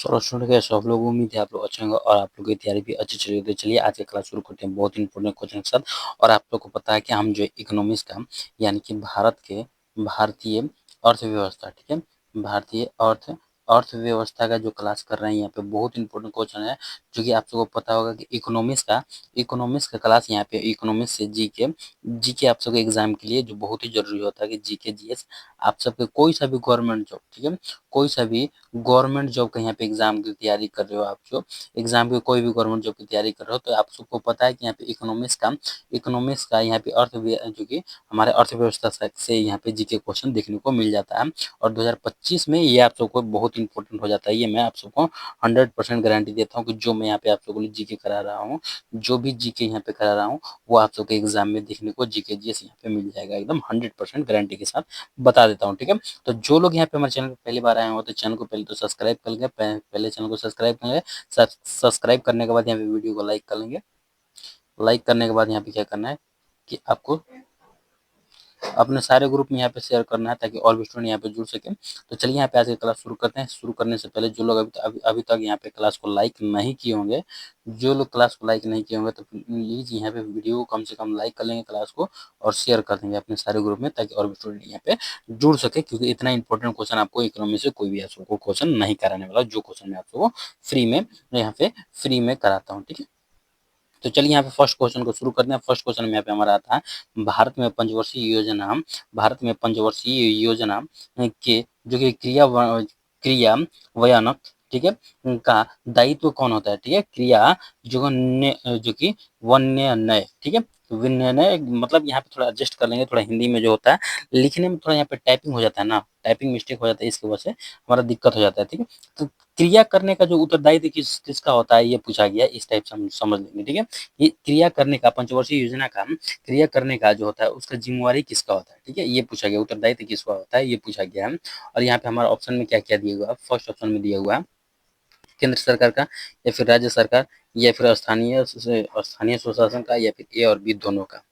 चलो स्टूडेंट कैसे हो आप लोग। उम्मीद है आप लोग अच्छे होंगे और आप लोग की तैयारी भी अच्छी चल रही है। तो चलिए आज की क्लास शुरू करते हैं बहुत इंपॉर्टेंट क्वेश्चन के साथ। और आप लोग को पता है कि हम जो इकोनॉमिक्स का यानी कि भारतीय अर्थव्यवस्था, ठीक है, भारतीय अर्थव्यवस्था का जो क्लास कर रहे हैं यहाँ पे बहुत इंपॉर्टेंट क्वेश्चन है। जो कि आप सबको पता होगा कि इकोनॉमिक्स का क्लास यहाँ पे इकोनॉमिक्स से जीके आप सबके एग्जाम के लिए जो बहुत ही जरूरी होता है कि जीके जीएस आप सबके कोई सा भी गवर्नमेंट जॉब, ठीक है, कोई सा भी गवर्नमेंट जॉब का यहाँ पे एग्जाम की तैयारी कर रहे हो, आप जो एग्जाम की कोई भी गवर्नमेंट जॉब की तैयारी कर रहे हो, तो आप सबको पता है कि यहाँ पे इकोनॉमिक्स का यहाँ पे जो कि हमारे अर्थव्यवस्था से यहाँ पे जीके क्वेश्चन देखने को मिल जाता है। और 2025 में ये आप सबको बहुत इंपॉर्टेंट हो जाता है। ये मैं आप सबको 100% गारंटी देता हूँ कि जो मैं यहाँ पे आप सबको जीके करा रहा हूँ, जो भी जीके यहाँ पे करा रहा हूँ, वो आप सबके एग्जाम में देखने को जीके जीएस यहाँ पे मिल जाएगा, एकदम 100% गारंटी के साथ बता देता हूँ, ठीक है। तो जो लोग यहाँ पे हमारे चैनल पर पहली बार आए हो तो चैनल को पहले तो सब्सक्राइब कर लेंगे, पहले चैनल को सब्सक्राइब कर लेंगे। सब्सक्राइब करने के बाद यहाँ पे वीडियो को लाइक कर लेंगे। लाइक करने के बाद यहाँ पे क्या करना है कि आपको अपने सारे ग्रुप में यहाँ पे शेयर करना है ताकि और भी स्टूडेंट यहाँ पे जुड़ सके। तो चलिए यहाँ पे आज की क्लास शुरू करते हैं। शुरू करने से पहले जो लोग अभी तक यहाँ पे क्लास को लाइक नहीं किए होंगे, जो लोग क्लास को लाइक नहीं किए होंगे, तो प्लीज यहाँ पे वीडियो को कम से कम लाइक कर लेंगे क्लास को और शेयर कर देंगे अपने सारे ग्रुप में ताकि और भी स्टूडेंट यहाँ पे जुड़ सके। क्योंकि इतना इंपॉर्टेंट क्वेश्चन आपको इकोनॉमी से कोई भी आप सबको क्वेश्चन नहीं कराने वाला, जो क्वेश्चन मैं आप सबको फ्री में यहाँ पे फ्री में कराता हूँ, ठीक है। तो चलिए यहाँ पे फर्स्ट क्वेश्चन को शुरू करते हैं। फर्स्ट क्वेश्चन में यहाँ पे हमारा आता है भारत में पंचवर्षीय योजना के जो कि क्रियान्वयन, ठीक है, का दायित्व कौन होता है, ठीक है। जो कि वन्यनय, ठीक है, विन्यनय मतलब यहाँ पे थोड़ा एडजस्ट कर लेंगे, थोड़ा हिंदी में जो होता है लिखने में थोड़ा यहाँ पे टाइपिंग हो जाता है ना, टाइपिंग मिस्टेक हो जाता है, इसकी वजह से हमारा दिक्कत हो जाता है, ठीक है। तो क्रिया करने का जो उत्तरदायित्व किसका होता है ये पूछा गया, इस टाइप से हम समझ लेंगे, ठीक है। ये क्रिया करने का पंचवर्षीय योजना का क्रिया करने का जो होता है उसका जिम्मेवारी किसका होता है, ठीक है, ये पूछा गया। उत्तरदायित्व किसका होता है ये पूछा गया है। और यहाँ पे हमारा ऑप्शन में क्या क्या दिया हुआ है, फर्स्ट ऑप्शन में दिया हुआ है केंद्र सरकार का या फिर राज्य सरकार या फिर स्थानीय स्वशासन का या फिर ए और बी दोनों का।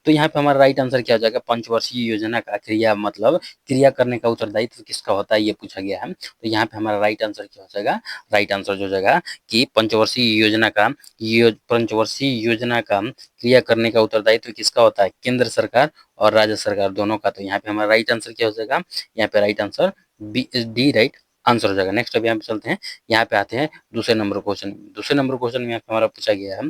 तो यहाँ पे हमारा राइट आंसर क्या हो जाएगा, पंचवर्षीय योजना का क्रिया मतलब क्रिया करने का उत्तरदायित्व किसका होता है ये पूछा गया है। तो यहाँ पे हमारा राइट आंसर क्या हो जाएगा, राइट आंसर जो हो जाएगा कि पंचवर्षीय योजना का क्रिया करने का उत्तरदायित्व किसका होता है, केंद्र सरकार और राज्य सरकार दोनों का। तो यहाँ पे हमारा राइट आंसर क्या हो जाएगा, यहाँ पे right answer D right answer हो जाएगा। नेक्स्ट अभी यहाँ पे चलते हैं, यहाँ पे आते हैं दूसरे नंबर क्वेश्चन। दूसरे नंबर क्वेश्चन में यहाँ पे हमारा पूछा गया है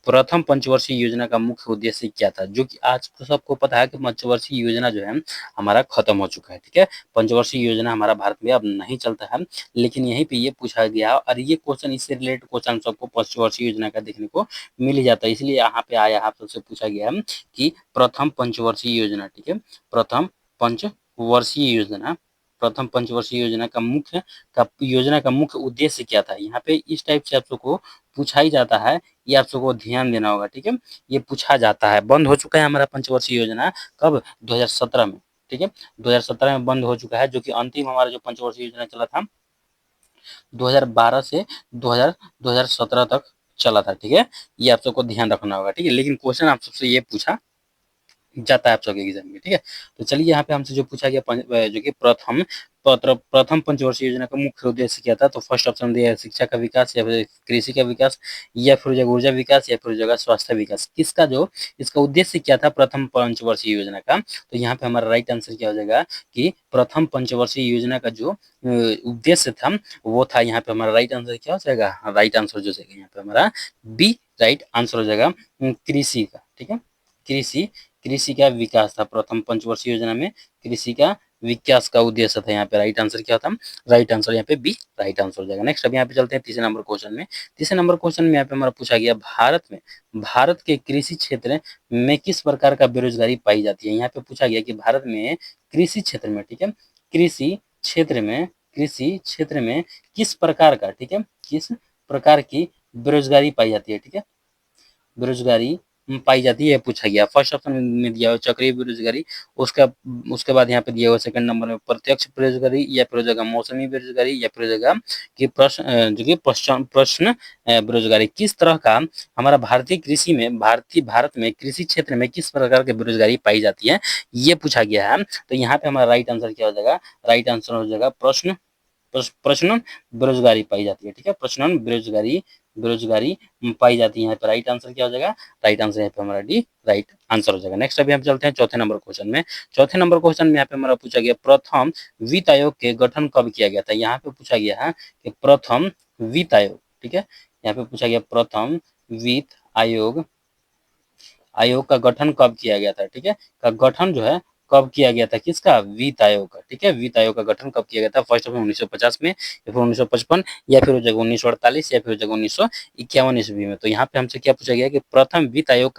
प्रथम पंचवर्षीय योजना का मुख्य उद्देश्य क्या था, जो कि आज तो सबको पता है कि पंचवर्षीय योजना जो है हमारा खत्म हो चुका है, ठीक है। पंचवर्षीय योजना हमारा भारत में अब नहीं चलता है, लेकिन यहीं पे ये पूछा गया और ये क्वेश्चन इससे रिलेटेड क्वेश्चन सबको पंचवर्षीय योजना का देखने को मिल ही जाता है, इसलिए यहाँ पे आया आप सबसे पूछा गया है कि प्रथम पंचवर्षीय योजना, ठीक है, प्रथम पंचवर्षीय योजना प्रथम पंचवर्षीय योजना का मुख्य उद्देश्य क्या था। यहाँ पे इस टाइप से आप सबको पूछा ही जाता है, ये आप सबको ध्यान देना होगा, ठीक है। ये पूछा जाता है, बंद हो चुका है हमारा पंचवर्षीय योजना कब, 2017 में, ठीक है, 2017 में बंद हो चुका है। जो कि अंतिम हमारा जो पंचवर्षीय योजना चला था 2012 से 2017 तक चला था, ठीक है। ये आप सबको ध्यान रखना होगा, ठीक है। लेकिन क्वेश्चन आप सबसे ये पूछा जाता है आप सबके एग्जाम में, ठीक है। तो चलिए यहाँ पे हमसे जो पूछा गया जो कि प्रथम पंचवर्षीय योजना का मुख्य उद्देश्य क्या था, तो फर्स्ट ऑप्शन दिया है शिक्षा का विकास या फिर कृषि का विकास या फिर ऊर्जा विकास या फिर जगह स्वास्थ्य विकास। किसका जो इसका उद्देश्य क्या था प्रथम पंचवर्षीय योजना का, तो यहाँ पे हमारा राइट आंसर क्या हो जाएगा कि प्रथम पंचवर्षीय योजना का जो उद्देश्य था वो था, यहाँ पे हमारा राइट आंसर क्या हो जाएगा, राइट आंसर जो जाएगा यहाँ पे हमारा बी राइट आंसर हो जाएगा कृषि का, ठीक है। कृषि कृषि का विकास था प्रथम पंचवर्षीय योजना में, कृषि का विकास का उद्देश्य था। यहाँ पे राइट आंसर क्या था, राइट आंसर यहाँ पे बी राइट आंसर हो जाएगा। नेक्स्ट अब यहाँ पे चलते हैं तीसरे नंबर क्वेश्चन में। तीसरे नंबर क्वेश्चन में यहाँ पे हमारा पूछा गया भारत के कृषि क्षेत्र में किस प्रकार का बेरोजगारी पाई जाती है। यहाँ पे पूछा गया कि भारत में कृषि क्षेत्र में, ठीक है, कृषि क्षेत्र में कृषि क्षेत्र में किस प्रकार का, ठीक है, किस प्रकार की बेरोजगारी पाई जाती है, ठीक है, बेरोजगारी पाई जाती है, ये पूछा गया। फर्स्ट ऑप्शन में दिया हुआ चक्रीय बेरोजगारी, उसका उसके बाद यहाँ पे दिया हुआ सेकंड नंबर में प्रत्यक्ष बेरोजगारी, या फिर हो जाएगा मौसमी बेरोजगारी, या फिर हो जाएगा कि जो कि प्रश्न बेरोजगारी। किस तरह का हमारा भारतीय कृषि में भारत में कृषि क्षेत्र में किस प्रकार की बेरोजगारी पाई जाती है, ये पूछा गया है। तो यहाँ पे हमारा राइट आंसर क्या हो जाएगा, राइट आंसर हो जाएगा प्रश्न बेरोजगारी पाई जाती है। ठीक है, प्रश्न बेरोजगारी बेरोजगारी पाई जाती है। यहाँ पे राइट आंसर क्या हो जाएगा, राइट आंसर यहाँ पे हमारा डी राइट आंसर हो जाएगा। नेक्स्ट अभी हम चलते हैं चौथे नंबर क्वेश्चन में। चौथे नंबर क्वेश्चन में यहाँ पे हमारा पूछा गया प्रथम वित्त आयोग के गठन कब किया गया था। यहाँ पे पूछा गया है कि प्रथम वित्त आयोग, ठीक है, यहाँ पे पूछा गया प्रथम वित्त आयोग आयोग का गठन कब किया गया था। ठीक है, का गठन जो है कब किया गया था, किसका, वित्त आयोग का। ठीक है, वित्त आयोग का गठन कब किया गया था, फर्स्ट ऑप्शन 1950 में, या फिर 1955, या फिर हो जाएगा 1948, या फिर हो जाएगा 1951 ईस्वी में। तो यहाँ पे हमसे क्या पूछा गया कि प्रथम वित्त आयोग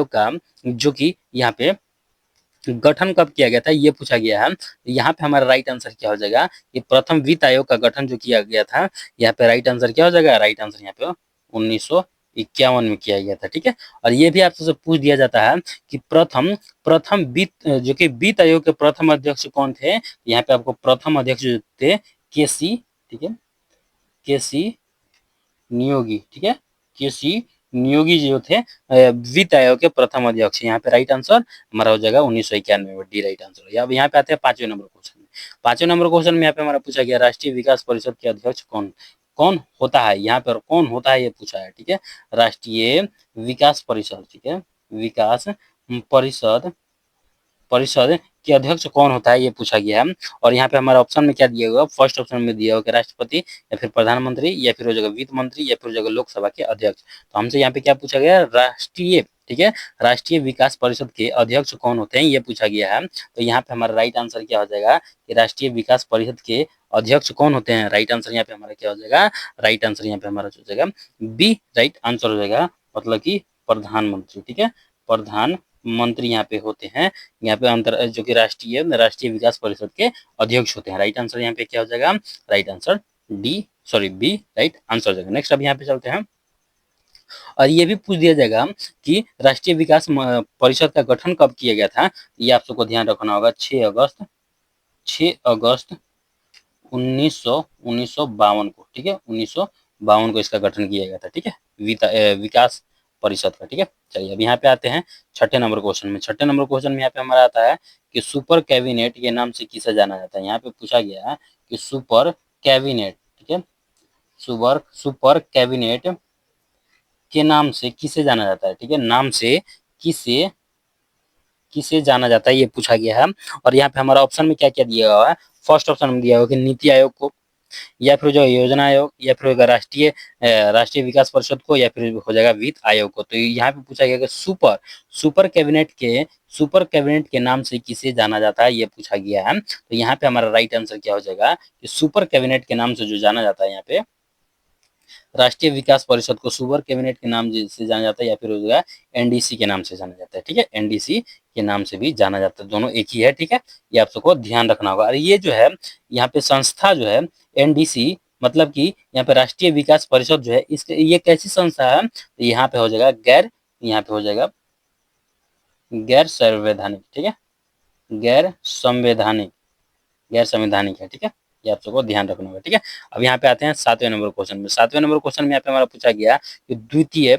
का जो कि यहाँ पे गठन कब किया गया था, ये पूछा गया है। यहाँ पे हमारा राइट आंसर क्या हो जाएगा कि प्रथम वित्त आयोग का गठन जो किया गया था, यहाँ पे राइट आंसर क्या हो जाएगा, राइट आंसर यहाँ पे 1951 में किया गया था। ठीक है, और ये भी आपसे पूछ दिया जाता है कि प्रथम प्रथम वित्त जो कि वित्त आयोग के प्रथम अध्यक्ष कौन थे। यहाँ पे आपको प्रथम अध्यक्ष जो थे केसी, ठीक है, केसी नियोगी, ठीक है, केसी नियोगी जो थे वित्त आयोग के प्रथम अध्यक्ष। यहाँ पे राइट आंसर हमारा हो जाएगा 1991 में, डी राइट आंसर। अब यहाँ पे आते हैं पांचवें नंबर क्वेश्चन में। पांचवें नंबर क्वेश्चन में यहाँ पे हमारा पूछा गया राष्ट्रीय विकास परिषद के अध्यक्ष कौन कौन होता है। यहाँ पर कौन होता है ये पूछा है। ठीक है, राष्ट्रीय विकास परिषद, ठीक है, विकास परिषद परिषद के अध्यक्ष कौन होता है ये पूछा गया है। और यहाँ पे हमारा ऑप्शन में क्या दिया हुआ, फर्स्ट ऑप्शन में दिया होगा राष्ट्रपति, या फिर प्रधानमंत्री, या फिर हो जाएगा वित्त मंत्री, या फिर हो जाएगा लोकसभा के अध्यक्ष। तो हमसे यहाँ पे क्या पूछा गया, राष्ट्रीय, ठीक है, राष्ट्रीय विकास परिषद के अध्यक्ष कौन होते हैं ये पूछा गया है। तो यहाँ पे हमारा राइट आंसर क्या हो जाएगा कि राष्ट्रीय विकास परिषद के अध्यक्ष कौन होते हैं। राइट आंसर यहाँ पे हमारा क्या हो जाएगा, राइट आंसर यहाँ पे हमारा हो जाएगा बी राइट आंसर हो जाएगा, मतलब कि प्रधानमंत्री। ठीक है, प्रधानमंत्री यहाँ पे होते हैं, यहाँ पे अंतर जो कि राष्ट्रीय विकास परिषद के अध्यक्ष होते हैं। राइट आंसर यहाँ पे क्या हो जाएगा, right answer D sorry B right answer हो जाएगा। नेक्स्ट अब यहाँ पे चलते हैं, और ये भी पूछ दिया जाएगा कि राष्ट्रीय विकास परिषद का गठन कब किया गया था। ये आप सबको ध्यान रखना होगा, 6 अगस्त 1952 को। ठीक है, 1952 को इसका गठन किया गया था। ठीक है, विकास परिषद का। ठीक है, चलिए अब यहाँ पे आते हैं छठे नंबर क्वेश्चन में। छठे नंबर क्वेश्चन में यहाँ पे हमारा आता है कि सुपर कैबिनेट के नाम से किसे जाना जाता है। यहाँ पे पूछा गया है कि सुपर कैबिनेट, ठीक है, सुपर कैबिनेट के नाम से किसे जाना जाता है। ठीक है, नाम से किसे किसे जाना जाता है ये पूछा गया है। और यहाँ पे हमारा ऑप्शन में क्या क्या दिया हुआ है, फर्स्ट ऑप्शन में दिया हुआ कि नीति आयोग को, या फिर जो योजना आयोग, या फिर होगा राष्ट्रीय विकास परिषद को, या फिर हो जाएगा वित्त आयोग को। तो यहाँ पे पूछा गया कि सुपर कैबिनेट के नाम से किसे जाना जाता है ये पूछा गया है। तो यहाँ पे हमारा राइट आंसर क्या हो जाएगा कि सुपर कैबिनेट के नाम से जो जाना जाता है, यहाँ पे राष्ट्रीय विकास परिषद को सुपर कैबिनेट के नाम से जाना जाता है, या फिर हो जाएगा एनडीसी के नाम से जाना जाता है। ठीक है, एनडीसी के नाम से भी जाना जाता है, दोनों एक ही है। ठीक है, ये आप सबको ध्यान रखना होगा। और ये जो है यहाँ पे संस्था जो है एनडीसी, मतलब कि यहाँ पे राष्ट्रीय विकास परिषद जो है इसके ये कैसी संस्था है, तो यहाँ पे हो जाएगा यहाँ पे हो जाएगा गैर संवैधानिक। ठीक है, गैर संवैधानिक गैर संवैधानिक है। ठीक है, ये आप सबको ध्यान रखना होगा। ठीक है, अब यहाँ पे आते हैं सातवें नंबर क्वेश्चन में। सातवें नंबर क्वेश्चन में यहाँ पे हमारा पूछा गया कि द्वितीय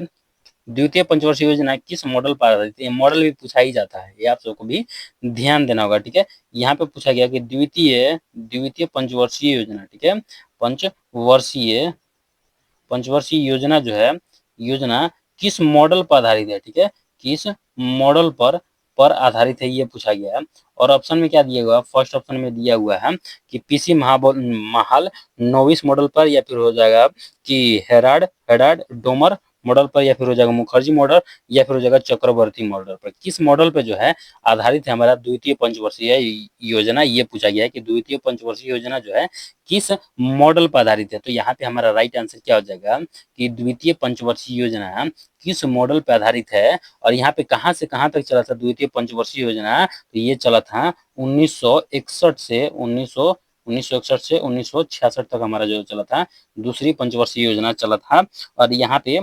द्वितीय पंचवर्षीय योजना किस मॉडल पर आधारित है। मॉडल भी पूछा ही जाता है, ये आप सबको भी ध्यान देना होगा। ठीक है, यहाँ पे पूछा गया कि द्वितीय द्वितीय पंचवर्षीय योजना, ठीक है, पंचवर्षीय पंचवर्षीय योजना जो है, योजना किस मॉडल पर आधारित है। ठीक है, किस मॉडल पर आधारित है ये पूछा गया है। और ऑप्शन में क्या दिया हुआ है, फर्स्ट ऑप्शन में दिया हुआ है कि पीसी महाल नोविस मॉडल पर, या फिर हो जाएगा कि हेराड डोमर मॉडल पर, या फिर हो जाएगा मुखर्जी मॉडल, या फिर हो जाएगा चक्रवर्ती मॉडल पर। किस मॉडल पे जो है आधारित है हमारा द्वितीय पंचवर्षीय योजना, ये पूछा गया है कि द्वितीय पंचवर्षीय योजना जो है किस मॉडल पर आधारित है। तो यहाँ पे हमारा राइट आंसर क्या हो जाएगा कि द्वितीय पंचवर्षीय योजना किस मॉडल पर आधारित है। और यहाँ पे कहाँ से कहाँ तक चला था द्वितीय पंचवर्षीय योजना, तो ये चला था 1961 से 1966 तक हमारा जो चला था दूसरी पंचवर्षीय योजना चला था। और यहाँ पे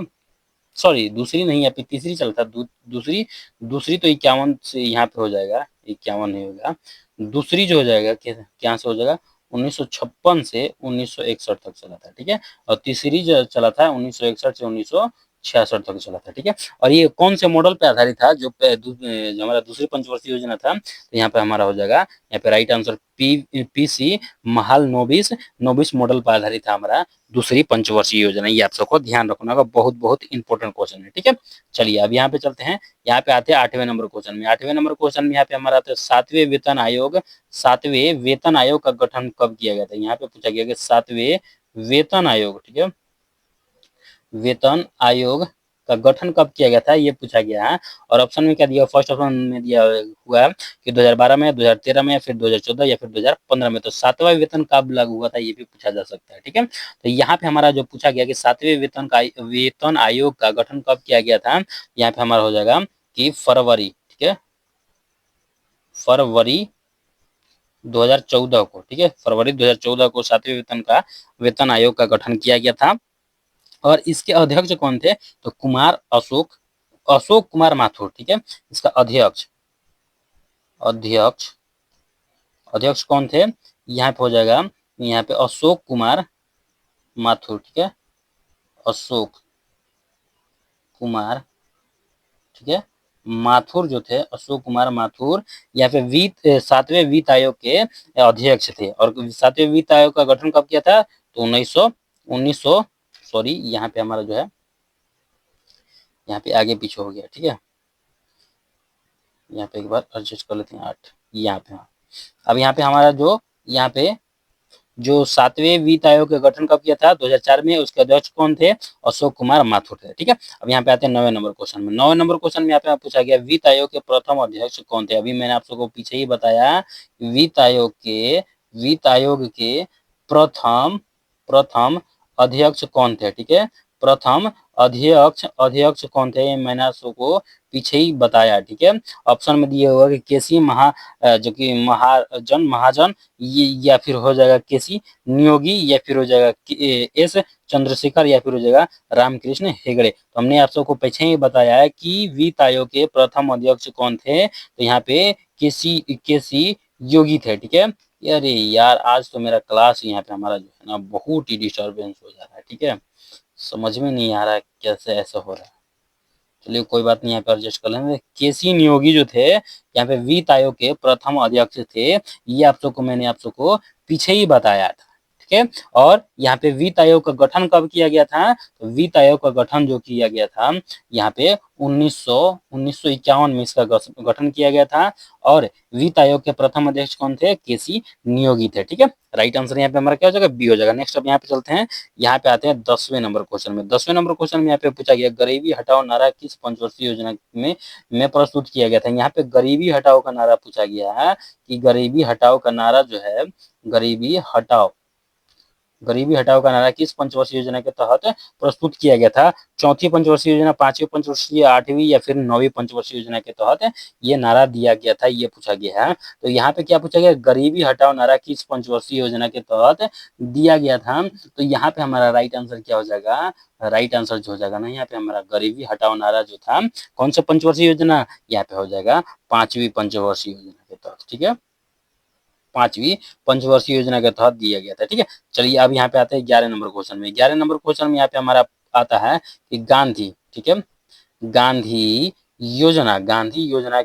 सॉरी दूसरी नहीं, यहाँ पे तीसरी चलता, दूसरी दूसरी तो 51 से यहाँ पे हो जाएगा, 51 नहीं होगा, दूसरी जो हो जाएगा क्या से हो जाएगा, 1956 से 1961 तक चला था, ठीक है। और तीसरी जो चला था 1961 से 1966 तक चला था, ठीक है। और ये कौन से मॉडल पे आधारित था, जो हमारा दूसरी पंचवर्षीय योजना था, तो यहाँ पे हमारा हो जाएगा, यहाँ पे right answer PC Mahal नोबिस नोबिस model पर आधारित था हमारा दूसरी पंचवर्षीय योजना। ये आप सबको ध्यान रखना होगा, बहुत बहुत इंपॉर्टेंट क्वेश्चन है, ठीक है। चलिए अब यहाँ पे चलते हैं, यहाँ पे आते हैं 8वें नंबर क्वेश्चन में। 8वें नंबर क्वेश्चन में यहाँ पे हमारा आता है 7वें वेतन आयोग का गठन कब किया गया था। यहाँ पे पूछा गया कि 7वें वेतन आयोग, ठीक है, वेतन आयोग का गठन कब किया गया था, ये पूछा गया है। और ऑप्शन में क्या दिया, फर्स्ट ऑप्शन में दिया हुआ है कि 2012 में, 2013 में, फिर 2014 या फिर 2015 में। तो 7वां वेतन कब लागू हुआ था, ये भी पूछा जा सकता है, ठीक है। तो यहाँ पे हमारा जो पूछा गया कि 7वें वेतन आयोग का गठन कब किया गया था, यहाँ पे हमारा हो जाएगा कि फरवरी, ठीक है, फरवरी 2014 को, ठीक है, फरवरी 2014 को 7वें वेतन आयोग का गठन किया गया था। और इसके अध्यक्ष कौन थे, तो अशोक कुमार माथुर, ठीक है। इसका अध्यक्ष अध्यक्ष अध्यक्ष कौन थे, यहाँ पे हो जाएगा, यहाँ पे अशोक कुमार माथुर, ठीक है, अशोक कुमार, ठीक है, माथुर जो थे, अशोक कुमार माथुर, यहाँ पे 7वें वित्त आयोग के अध्यक्ष थे। और 7वें वित्त आयोग का गठन कब किया था, तो 1900 सॉरी यहाँ पे हमारा जो है, यहाँ पे आगे पीछे हो गया, ठीक है, यहाँ पे एक बार एडजस्ट कर लेते हैं 8, यहाँ पे, हाँ। अब यहाँ पे हमारा यहाँ पे जो 7वें वित्त आयोग का गठन कब किया था, 2004 में। उसके अध्यक्ष कौन थे, अशोक कुमार माथुर थे, ठीक है। अब यहाँ पे आते हैं 9वें नंबर क्वेश्चन में। 9वें नंबर क्वेश्चन में यहाँ पे पूछा गया वित्त आयोग के प्रथम अध्यक्ष कौन थे। अभी मैंने आप सबको पीछे ही बताया, वित्त आयोग के प्रथम प्रथम अध्यक्ष कौन थे, ठीक है, प्रथम अध्यक्ष कौन थे, मैंने आप सबको पीछे ही बताया, ठीक है। ऑप्शन में दिया हुआ कि केसी जो कि महाजन, या फिर हो जाएगा केसी नियोगी, या फिर हो जाएगा एस चंद्रशेखर, या फिर हो जाएगा रामकृष्ण हेगड़े। तो हमने आप सबको पीछे ही बताया है कि वित्त आयोग के प्रथम अध्यक्ष कौन थे, तो यहाँ पे केसी योगी थे, ठीक है। अरे यार आज तो मेरा क्लास यहाँ पे हमारा जो है ना बहुत ही डिस्टर्बेंस हो जा रहा है, ठीक है, समझ में नहीं आ रहा है कैसे ऐसा हो रहा है। चलिए कोई बात नहीं, यहाँ पे एडजस्ट कर लेंगे। केसी नियोगी जो थे यहाँ पे वित्त आयोग के प्रथम अध्यक्ष थे, ये आप सबको मैंने आप सबको पीछे ही बताया था, ठीक है। और यहाँ पे वित्त आयोग का गठन कब किया गया था, तो वित्त आयोग का गठन जो किया गया था यहाँ पे 1951 में इसका गठन किया गया था। और वित्त आयोग के प्रथम अध्यक्ष कौन थे, केसी नियोगी थे, ठीक है। राइट आंसर यहाँ पे हमारा क्या हो जाएगा, बी हो जाएगा। नेक्स्ट अब यहाँ पे चलते हैं, यहाँ पे आते हैं 10वें नंबर क्वेश्चन में। 10वें नंबर क्वेश्चन में यहाँ पे पूछा गया गरीबी हटाओ नारा किस पंचवर्षीय योजना में प्रस्तुत किया गया था। यहाँ पे गरीबी हटाओ का नारा पूछा गया है कि गरीबी हटाओ का नारा जो है, गरीबी हटाओ का नारा किस पंचवर्षीय योजना के तहत प्रस्तुत किया गया था। चौथी पंचवर्षीय योजना, पांचवी पंचवर्षीय, 8वीं या फिर 9वीं पंचवर्षीय योजना के तहत ये नारा दिया गया था, ये पूछा गया है। तो यहाँ पे क्या पूछा गया, गरीबी हटाओ नारा किस पंचवर्षीय योजना के तहत दिया गया था। तो यहाँ पे हमारा राइट आंसर क्या हो जाएगा, राइट आंसर जो हो जाएगा ना, यहाँ पे हमारा गरीबी हटाओ नारा जो था कौन सा पंचवर्षीय योजना, यहाँ पे हो जाएगा 5वीं पंचवर्षीय योजना के तहत, ठीक है, 5वीं पंचवर्षीय योजना के तहत दिया गया था, ठीक है। चलिए अब यहाँ पे आते हैं 11 नंबर क्वेश्चन में। 11 नंबर क्वेश्चन में यहाँ पे हमारा आता है कि गांधी, ठीक है, गांधी योजना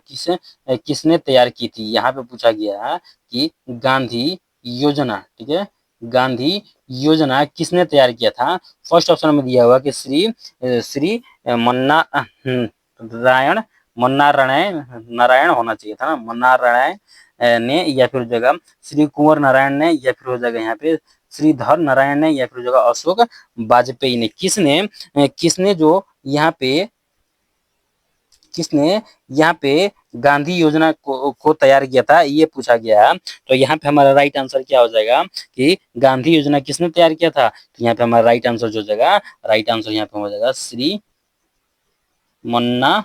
किसने तैयार की थी। यहाँ पे पूछा गया है कि गांधी योजना, ठीक है, गांधी योजना किसने तैयार किया था। फर्स्ट ऑप्शन में दिया हुआ कि श्री मन्ना नारायण नारायण होना चाहिए था ना, मन्नारायण ने, या फिर जगह श्री कुंवर नारायण ने, या फिर हो जाएगा यहाँ पे श्रीधर नारायण ने, या फिर जगह अशोक वाजपेयी ने। किसने जो किसने यहाँ पे गांधी योजना को तैयार किया था, ये पूछा गया है। तो यहाँ पे हमारा राइट आंसर क्या हो जाएगा कि गांधी योजना किसने तैयार किया था। तो यहाँ पे हमारा राइट आंसर जो हो जाएगा, राइट आंसर यहाँ पे हो जाएगा श्री मन्ना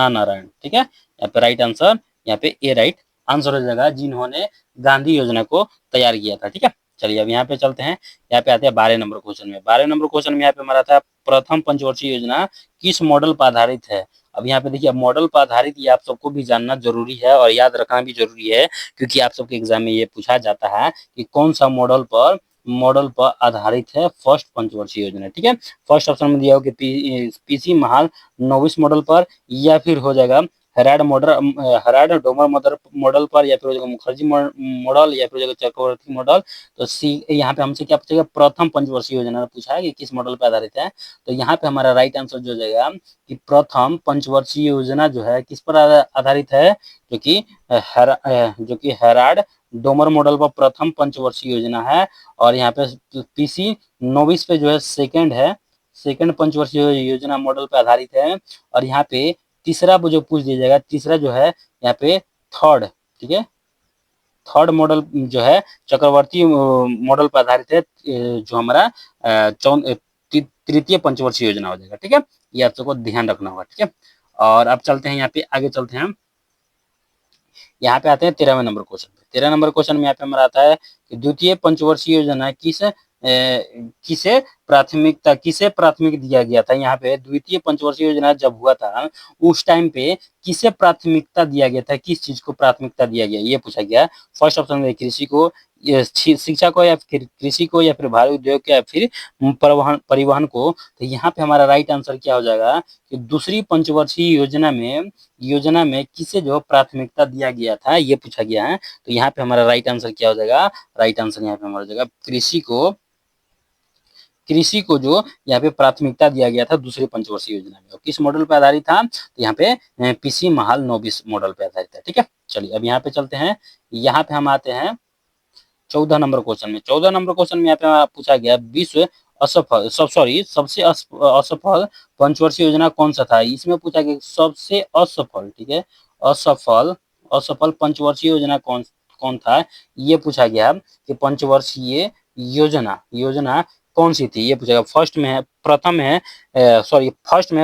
नारायण, ठीक है। यहाँ पे राइट आंसर, यहाँ पे ए राइट आंसर हो जाएगा, जिन्होंने गांधी योजना को तैयार किया था, ठीक है। चलिए अब यहाँ पे चलते हैं, यहाँ पे आते हैं 12 नंबर क्वेश्चन में। 12 नंबर क्वेश्चन में यहाँ पे हमारा था प्रथम पंचवर्षीय योजना किस मॉडल पर आधारित है। अब यहाँ पे देखिए मॉडल पर आधारित ये आप सबको भी जानना जरूरी है और याद रखना भी जरूरी है, क्योंकि आप सबके एग्जाम में ये पूछा जाता है कि कौन सा मॉडल पर आधारित है फर्स्ट पंचवर्षीय योजना। ठीक है, फर्स्ट ऑप्शन में दिया हो कि पीसी महाल नौविस मॉडल पर, या फिर हो जाएगा हेराड डोमर मॉडल पर, या फिर हो जाएगा मुखर्जी मॉडल, या फिर हो जाएगा चक्रवर्ती मॉडल। तो सी यहाँ पे हमसे क्या पूछेगा, प्रथम पंचवर्षीय योजना पूछा है कि किस मॉडल पर आधारित है। तो यहाँ पे हमारा राइट आंसर जो हो जाएगा कि प्रथम पंचवर्षीय योजना जो है किस पर आधारित है, जो कि हेराड डोमर मॉडल पर प्रथम पंचवर्षीय योजना है। और यहाँ पे पीसी नोविस पे जो है सेकंड पंचवर्षीय योजना मॉडल पे आधारित है। और यहाँ पे तीसरा जो पूछ दिया जाएगा, तीसरा जो है यहाँ पे थर्ड, ठीक है, थर्ड मॉडल जो है चक्रवर्ती मॉडल पर आधारित है, जो हमारा तृतीय पंचवर्षीय योजना हो जाएगा। ठीक है, ये आप सबको ध्यान रखना होगा। ठीक है, और अब चलते हैं यहाँ पे, आगे चलते हैं। यहाँ पे आते हैं 13वें नंबर क्वेश्चन पे। 13 नंबर क्वेश्चन में यहाँ पे हमारा आता है कि द्वितीय पंचवर्षीय योजना किसे प्राथमिक दिया गया था। यहाँ पे द्वितीय पंचवर्षीय योजना जब हुआ था उस टाइम पे किसे प्राथमिकता दिया गया था, किस चीज को प्राथमिकता दिया गया, ये पूछा गया। फर्स्ट ऑप्शन में कृषि को, शिक्षा को, या फिर कृषि को, या फिर भारी उद्योग को, या फिर परिवहन को। तो यहाँ पे हमारा राइट आंसर क्या हो जाएगा कि दूसरी पंचवर्षीय योजना में किसे जो प्राथमिकता दिया गया था, ये पूछा गया है। तो यहाँ पे हमारा राइट आंसर क्या हो जाएगा, राइट आंसर यहाँ पे हमारा हो जाएगा कृषि को जो यहाँ पे प्राथमिकता दिया गया था दूसरी पंचवर्षीय योजना में। और किस मॉडल पर आधारित था, तो यहाँ पे पीसी महाल नोबिस मॉडल पे आधारित है। ठीक है, चलिए अब यहाँ पे चलते हैं। यहाँ पे हम आते हैं 14 नंबर क्वेश्चन में। 14 नंबर क्वेश्चन में यहाँ पे पूछा गया सबसे असफल पंचवर्षीय योजना कौन सा था। इसमें पूछा गया सबसे असफल, ठीक है, असफल असफल पंचवर्षीय योजना कौन कौन था, ये पूछा गया कि पंचवर्षीय योजना कौन सी थी, ये पूछेगा। फर्स्ट में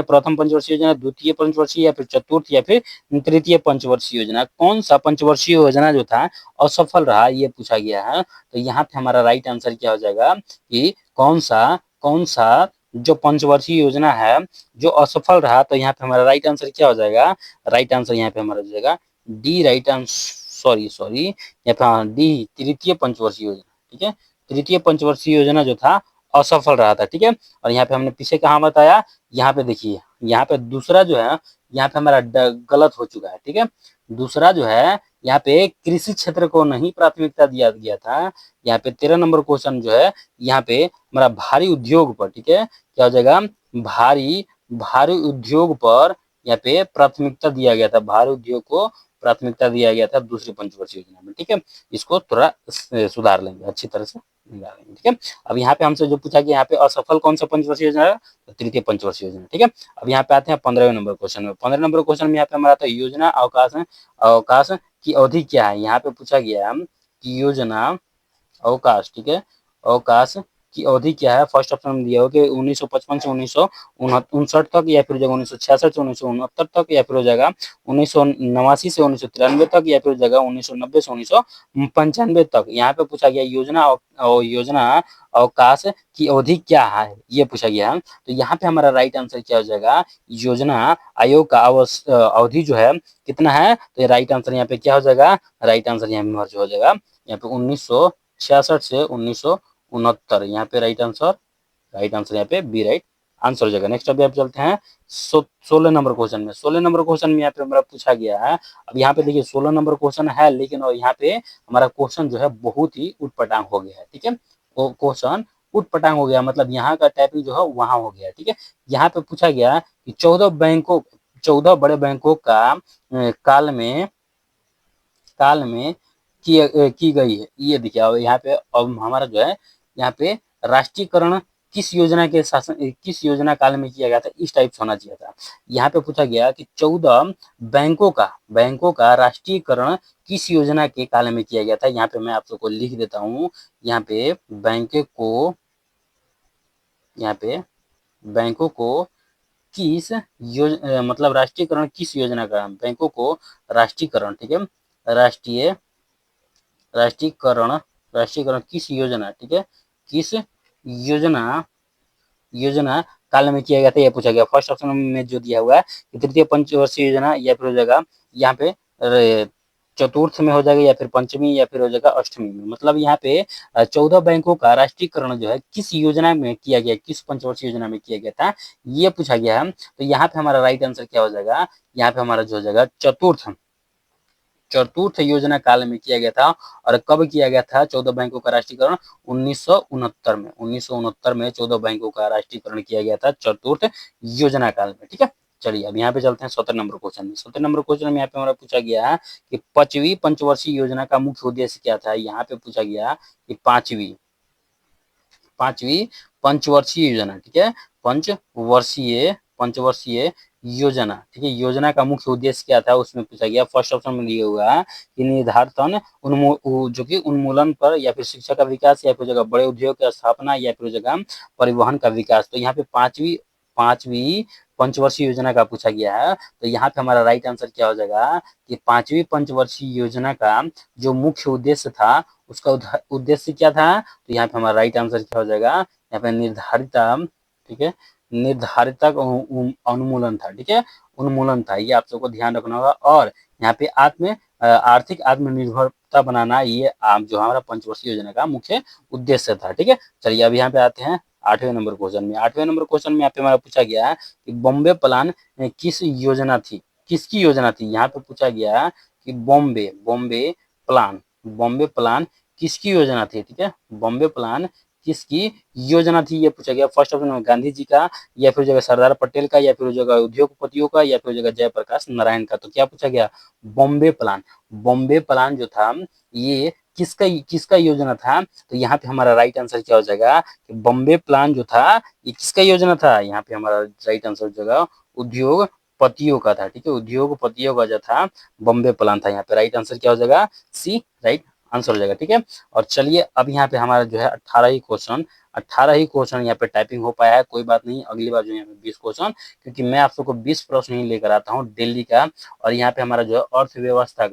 प्रथम पंचवर्षीय योजना, द्वितीय पंचवर्षीय, या फिर चतुर्थ, या फिर तृतीय पंचवर्षीय योजना। कौन सा पंचवर्षीय योजना जो था असफल रहा, ये पूछा गया है। तो यहाँ पे हमारा राइट आंसर क्या हो जाएगा कि कौन सा जो पंचवर्षीय योजना है जो असफल रहा। तो यहाँ पे हमारा राइट आंसर क्या हो जाएगा, राइट आंसर यहाँ पे हमारा हो जाएगा डी, राइट आंसर, सॉरी यहाँ पे, हाँ, डी, तृतीय पंचवर्षीय योजना। ठीक है, तृतीय पंचवर्षीय योजना जो था असफल रहा था। ठीक है, और यहाँ पे हमने पीछे कहाँ बताया, यहाँ पे देखिए, यहाँ पे दूसरा जो है, यहाँ पे हमारा गलत हो चुका है। ठीक है, दूसरा जो है यहाँ पे कृषि क्षेत्र को नहीं प्राथमिकता दिया गया था। यहाँ पे 13 नंबर क्वेश्चन जो है यहाँ पे हमारा भारी उद्योग पर, ठीक है, क्या हो जाएगा, भारी भारी उद्योग पर यहाँ पे प्राथमिकता दिया गया था, भारी उद्योग को प्राथमिकता दिया गया था दूसरी पंचवर्षीय योजना में। ठीक है, इसको थोड़ा सुधार लेंगे, अच्छी तरह से निकालेंगे। ठीक है, अब यहाँ पे हमसे जो पूछा कि यहाँ पे असफल कौन सा पंचवर्षीय योजना है, तो तृतीय पंचवर्षीय योजना। ठीक है, अब यहाँ पे आते हैं 15वें नंबर क्वेश्चन में। 15 नंबर क्वेश्चन में यहाँ पे हमारा आता है योजना अवकाश की अवधि क्या है। यहाँ पे पूछा गया कि योजना अवकाश, ठीक है, अवकाश की अवधि क्या है। फर्स्ट ऑप्शन में दिया हो कि 1955 से 1959 तक, या फिर हो जाएगा 1966 से 1969 तक, या फिर हो जाएगा 1989 से 1993 तक, या फिर हो जाएगा 1990 से 1995 तक। यहाँ पे पूछा गया योजना अवकाश की अवधि क्या है, ये पूछा गया है। तो यहाँ पे हमारा राइट आंसर क्या हो जाएगा, योजना आयोग का अवधि जो है कितना है। तो ये राइट आंसर यहाँ पे क्या हो जाएगा, राइट आंसर यहाँ पे हो जाएगा यहाँ पे 1966 से 1969। यहाँ पे राइट आंसर यहाँ पे बी राइट आंसर हो जाएगा। नेक्स्ट अभी आप चलते हैं 16 नंबर क्वेश्चन में। 16 नंबर क्वेश्चन में यहाँ पे हमारा पूछा गया है। अब यहाँ पे देखिए 16 नंबर क्वेश्चन है, लेकिन और यहाँ पे हमारा क्वेश्चन जो है बहुत ही उटपटांग हो गया है। ठीक है, वो क्वेश्चन उटपटांग हो गया, मतलब यहाँ का टाइपिंग जो है वहां हो गया। ठीक है, यहाँ पे पूछा गया कि 14 बड़े बैंकों का काल में की गई है। ये देखिए, अब यहाँ पे अब हमारा जो है यहाँ पे राष्ट्रीयकरण किस योजना काल में किया गया था, इस टाइप से होना चाहिए था। यहाँ पे पूछा गया कि 14 बैंकों का राष्ट्रीयकरण किस योजना के काल में किया गया था। यहाँ पे मैं आप सबको लिख देता हूँ। यहाँ पे बैंकों को मतलब राष्ट्रीयकरण किस योजना का, बैंकों को राष्ट्रीयकरण, ठीक है, राष्ट्रीय राष्ट्रीयकरण किस योजना, ठीक है, किस योजना काल में किया गया था, यह पूछा गया। फर्स्ट ऑप्शन में जो दिया हुआ है कि तृतीय पंचवर्षीय योजना, या फिर हो जाएगा यहाँ पे चतुर्थ में हो जाएगा, या फिर पंचमी, या फिर हो जाएगा अष्टमी में। मतलब यहाँ पे 14 बैंकों का राष्ट्रीयकरण जो है किस योजना में किया गया, किस पंचवर्षीय योजना में किया गया था, ये पूछा गया है। तो यहाँ पे हमारा राइट आंसर क्या हो जाएगा, यहाँ पे हमारा जो हो जाएगा चतुर्थ चतुर्थ योजना काल में किया गया था। और कब किया गया था 14 बैंकों का राष्ट्रीयकरण? 1969 में। 1969 में 14 बैंकों का राष्ट्रीयकरण किया गया था चतुर्थ योजना काल में। ठीक है, चलिए अब यहाँ पे चलते हैं 17 नंबर क्वेश्चन में। 17 नंबर क्वेश्चन में यहाँ पे हमारा पूछा गया है कि पांचवी पंचवर्षीय योजना का मुख्य उद्देश्य क्या था। यहाँ पे पूछा गया कि पांचवी पांचवी पंचवर्षीय योजना, ठीक है, पंचवर्षीय योजना, ठीक है, योजना का मुख्य उद्देश्य क्या था, उसमें पूछा गया। फर्स्ट ऑप्शन में दिया हुआ है कि निर्धारण जो कि उन्मूलन पर, या फिर शिक्षा का विकास, या फिर जगह बड़े उद्योग की स्थापना, या फिर जगह परिवहन का विकास। तो यहाँ पे पांचवी पंचवर्षीय योजना का पूछा गया है। तो यहाँ पे हमारा राइट आंसर क्या हो जाएगा कि पांचवी पंचवर्षीय योजना का जो मुख्य उद्देश्य था, उसका उद्देश्य क्या था। तो यहाँ पे हमारा राइट आंसर क्या हो जाएगा, यहाँ पे निर्धारित, ठीक है, निर्धारित उन्मूलन था, ठीक है, उन्मूलन था, ये आप सबको ध्यान रखना होगा। और यहाँ पे आर्थिक आत्मनिर्भरता बनाना, ये जो हमारा पंचवर्षीय योजना का मुख्य उद्देश्य था। ठीक है, चलिए अब यहाँ पे आते हैं 8वें नंबर क्वेश्चन में। 8वें नंबर क्वेश्चन में यहाँ पे हमारा पूछा गया है कि बॉम्बे प्लान किस योजना थी, किसकी योजना थी। यहाँ पे पूछा गया कि बॉम्बे प्लान किसकी योजना थी, ठीक है, बॉम्बे प्लान किसकी योजना थी, ये पूछा गया। फर्स्ट ऑप्शन में गांधी जी का, या फिर जगह सरदार पटेल का, या फिर जगह उद्योगपतियों का, या फिर जगह जयप्रकाश नारायण का। तो क्या पूछा गया, बॉम्बे प्लान जो था ये किसका योजना था। तो यहाँ पे हमारा राइट आंसर क्या हो जाएगा कि बॉम्बे प्लान जो था ये किसका योजना था। यहाँ पे हमारा राइट आंसर हो जाएगा उद्योगपतियों का था, ठीक है, उद्योगपतियों का जो था बॉम्बे प्लान था। यहाँ पे राइट आंसर क्या हो जाएगा, सी राइट आंसर हो जाएगा। ठीक है, और चलिए अब यहाँ पे हमारा जो है 18 ही क्वेश्चन यहाँ पे टाइपिंग हो पाया है। कोई बात नहीं, अगली बार जो यहाँ पे 20 क्वेश्चन, क्योंकि मैं आप सबको 20 प्रश्न ही लेकर आता हूँ दिल्ली का। और यहाँ पे हमारा जो है अर्थव्यवस्था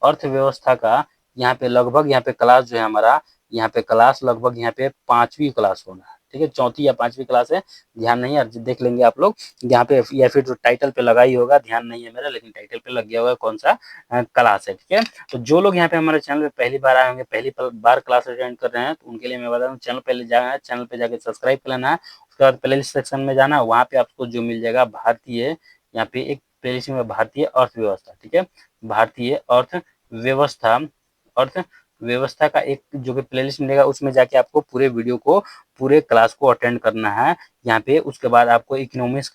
अर्थव्यवस्था का यहाँ पे लगभग, यहाँ पे क्लास जो है हमारा, यहाँ पे क्लास लगभग यहाँ पे 5वीं क्लास होना है, ठीक है, 4थी या 5वीं क्लास है, ध्यान नहीं है, देख लेंगे आप लोग यहाँ पे, या फिर जो टाइटल पे लगा ही होगा, ध्यान नहीं है मेरा, लेकिन टाइटल पे लग गया होगा कौन सा क्लास है। ठीक है, तो जो लोग यहाँ पे हमारे चैनल पे पहली बार आए होंगे, पहली बार क्लास अटेंड कर रहे हैं, तो उनके लिए मैं बता दूं, चैनल पे जाना है, चैनल पे जाके सब्सक्राइब कर लेना है। उसके बाद प्लेलिस्ट सेक्शन में जाना, वहाँ पे आपको जो मिल जाएगा भारतीय, यहाँ पे एक प्लेलिस्ट में भारतीय अर्थव्यवस्था, ठीक है, भारतीय अर्थव्यवस्था अर्थव्यवस्था का एक जो कि प्लेलिस्ट मिलेगा, उसमें जाके आपको पूरे वीडियो को, पूरे क्लास को अटेंड करना है यहाँ पे। उसके बाद आपको इकोनॉमिक्स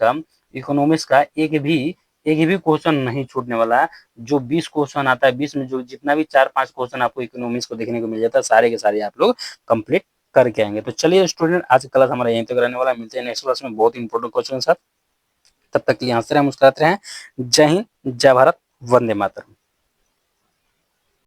का एक भी क्वेश्चन नहीं छूटने वाला है। जो 20 क्वेश्चन आता है, 20 में जो जितना भी 4-5 क्वेश्चन आपको इकोनॉमिक्स को देखने को मिल जाता है, सारे के सारे आप लोग कंप्लीट करके आएंगे। तो चलिए स्टूडेंट, आज का क्लास हमारा यहीं तक रहने वाला है। मिलते हैं नेक्स्ट क्लास में बहुत इंपॉर्टेंट क्वेश्चन के साथ। तब तक के लिए हंसते रहें, मुस्कुराते रहें। जय हिंद, जय भारत, वंदे मातरम।